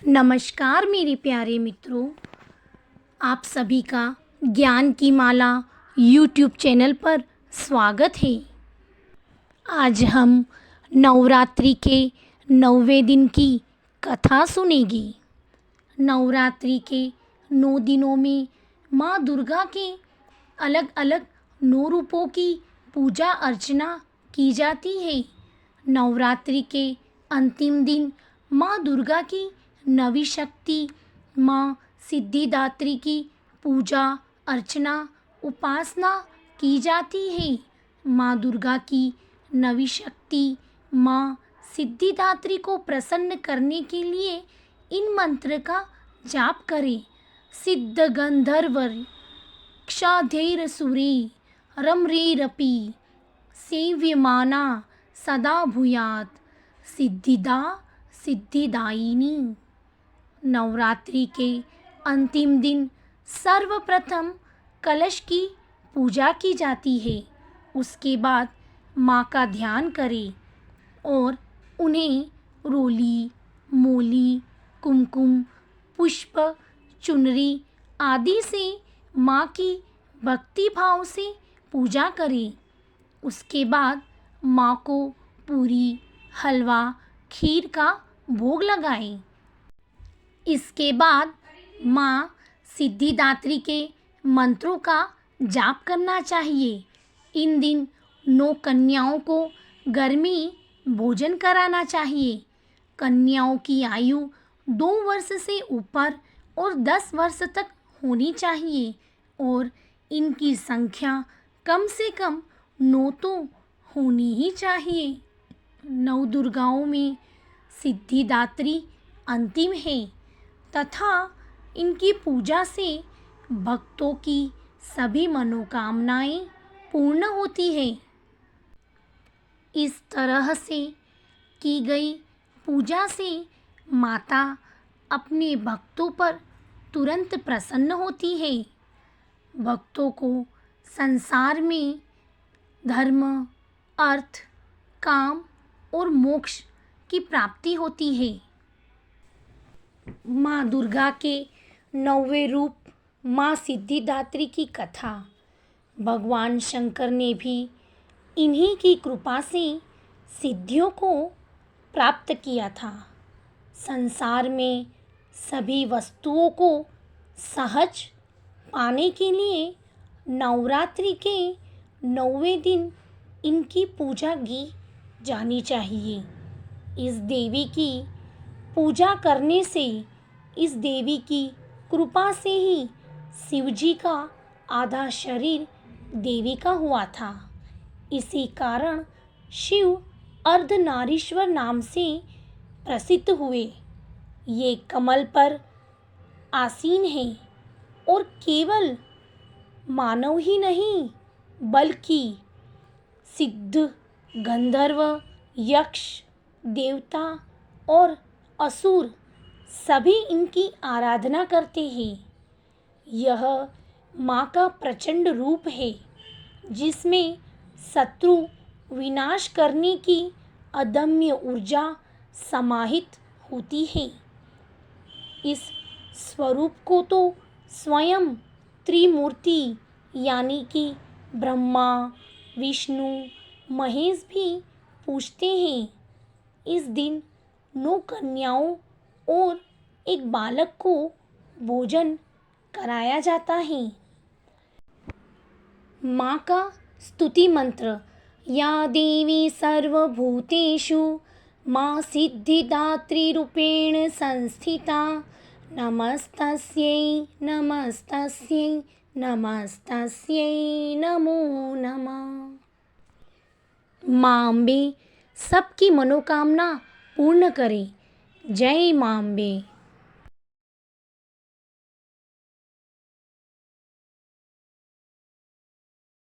नमस्कार मेरे प्यारे मित्रों, आप सभी का ज्ञान की माला यूट्यूब चैनल पर स्वागत है। आज हम नवरात्रि के 9वें दिन की कथा सुनेंगे। नवरात्रि के 9 दिनों में माँ दुर्गा के अलग अलग 9 रूपों की पूजा अर्चना की जाती है। नवरात्रि के अंतिम दिन माँ दुर्गा की नवी शक्ति माँ सिद्धिदात्री की पूजा अर्चना उपासना की जाती है। माँ दुर्गा की नवी शक्ति माँ सिद्धिदात्री को प्रसन्न करने के लिए इन मंत्र का जाप करें। सिद्ध गंधर्व क्षाधैर सुरे रमरेरपि सेव्यमाना सदा भूयात् सिद्धिदा सिद्धिदायिनी। नवरात्रि के अंतिम दिन सर्वप्रथम कलश की पूजा की जाती है। उसके बाद माँ का ध्यान करें और उन्हें रोली, मोली, कुमकुम, पुष्प, चुनरी आदि से माँ की भक्ति भाव से पूजा करें। उसके बाद माँ को पूरी, हलवा, खीर का भोग लगाएं। इसके बाद माँ सिद्धिदात्री के मंत्रों का जाप करना चाहिए। इन दिन 9 कन्याओं को घर में भोजन कराना चाहिए। कन्याओं की आयु 2 वर्ष से ऊपर और 10 वर्ष तक होनी चाहिए और इनकी संख्या कम से कम 9 तो होनी ही चाहिए। 9 दुर्गाओं में सिद्धिदात्री अंतिम है तथा इनकी पूजा से भक्तों की सभी मनोकामनाएं पूर्ण होती है। इस तरह से की गई पूजा से माता अपने भक्तों पर तुरंत प्रसन्न होती है। भक्तों को संसार में धर्म, अर्थ, काम और मोक्ष की प्राप्ति होती है। माँ दुर्गा के 9वें रूप माँ सिद्धिदात्री की कथा। भगवान शंकर ने भी इन्हीं की कृपा से सिद्धियों को प्राप्त किया था। संसार में सभी वस्तुओं को सहज पाने के लिए नवरात्रि के 9वें दिन इनकी पूजा की जानी चाहिए। इस देवी की पूजा करने से, इस देवी की कृपा से ही शिव जी का आधा शरीर देवी का हुआ था। इसी कारण शिव अर्धनारीश्वर नाम से प्रसिद्ध हुए। ये कमल पर आसीन है और केवल मानव ही नहीं बल्कि सिद्ध, गंधर्व, यक्ष, देवता और असुर सभी इनकी आराधना करते हैं। यह माँ का प्रचंड रूप है जिसमें शत्रु विनाश करने की अदम्य ऊर्जा समाहित होती है। इस स्वरूप को तो स्वयं त्रिमूर्ति यानी कि ब्रह्मा, विष्णु, महेश भी पूजते हैं। इस दिन 9 कन्याओं और एक बालक को भोजन कराया जाता है। माँ का स्तुति मंत्र। या देवी सर्वभूतेषु माँ सिद्धिदात्री रूपेण संस्थिता नमस्तस्यै नमस्तस्यै नमस्तस्यै नमो नमः। माँ अम्बे सबकी मनोकामना पूर्ण करे। जय माँ अम्बे।